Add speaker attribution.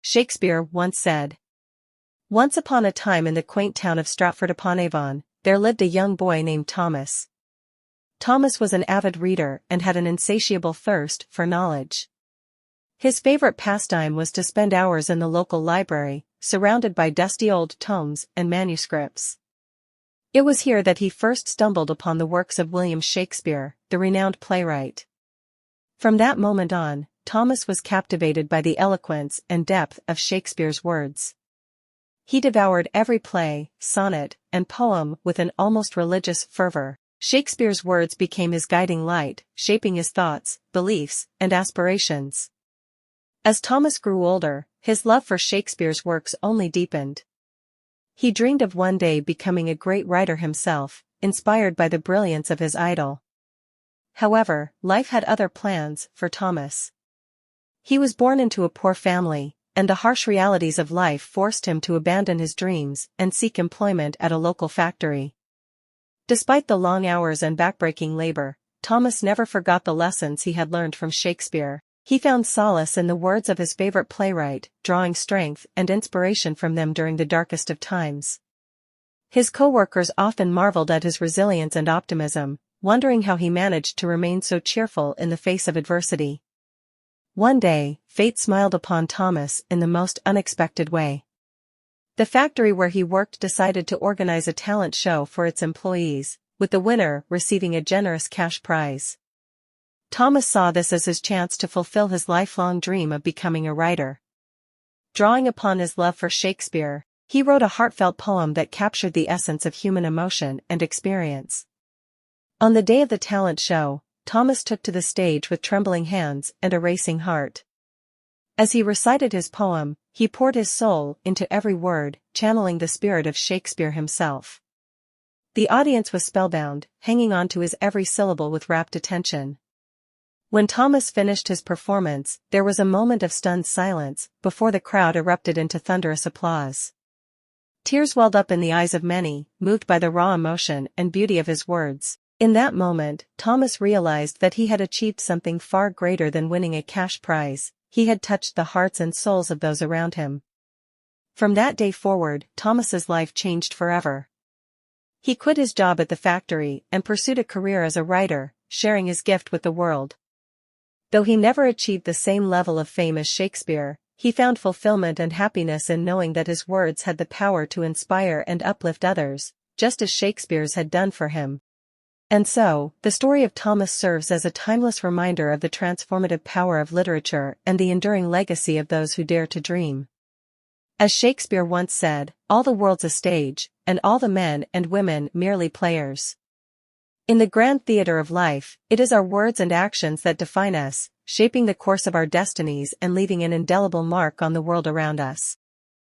Speaker 1: Shakespeare once said. Once upon a time in the quaint town of Stratford-upon-Avon, there lived a young boy named Thomas. Thomas was an avid reader and had an insatiable thirst for knowledge. His favorite pastime was to spend hours in the local library, surrounded by dusty old tomes and manuscripts. It was here that he first stumbled upon the works of William Shakespeare, the renowned playwright. From that moment on, Thomas was captivated by the eloquence and depth of Shakespeare's words. He devoured every play, sonnet, and poem with an almost religious fervor. Shakespeare's words became his guiding light, shaping his thoughts, beliefs, and aspirations. As Thomas grew older, his love for Shakespeare's works only deepened. He dreamed of one day becoming a great writer himself, inspired by the brilliance of his idol. However, life had other plans for Thomas. He was born into a poor family, and the harsh realities of life forced him to abandon his dreams and seek employment at a local factory. Despite the long hours and backbreaking labor, Thomas never forgot the lessons he had learned from Shakespeare. He found solace in the words of his favorite playwright, drawing strength and inspiration from them during the darkest of times. His co-workers often marveled at his resilience and optimism, wondering how he managed to remain so cheerful in the face of adversity. One day, fate smiled upon Thomas in the most unexpected way. The factory where he worked decided to organize a talent show for its employees, with the winner receiving a generous cash prize. Thomas saw this as his chance to fulfill his lifelong dream of becoming a writer. Drawing upon his love for Shakespeare, he wrote a heartfelt poem that captured the essence of human emotion and experience. On the day of the talent show, Thomas took to the stage with trembling hands and a racing heart. As he recited his poem, he poured his soul into every word, channeling the spirit of Shakespeare himself. The audience was spellbound, hanging on to his every syllable with rapt attention. When Thomas finished his performance, there was a moment of stunned silence, before the crowd erupted into thunderous applause. Tears welled up in the eyes of many, moved by the raw emotion and beauty of his words. In that moment, Thomas realized that he had achieved something far greater than winning a cash prize. He had touched the hearts and souls of those around him. From that day forward, Thomas's life changed forever. He quit his job at the factory and pursued a career as a writer, sharing his gift with the world. Though he never achieved the same level of fame as Shakespeare, he found fulfillment and happiness in knowing that his words had the power to inspire and uplift others, just as Shakespeare's had done for him. And so, the story of Thomas serves as a timeless reminder of the transformative power of literature and the enduring legacy of those who dare to dream. As Shakespeare once said, "All the world's a stage, and all the men and women merely players." In the grand theater of life, it is our words and actions that define us, shaping the course of our destinies and leaving an indelible mark on the world around us.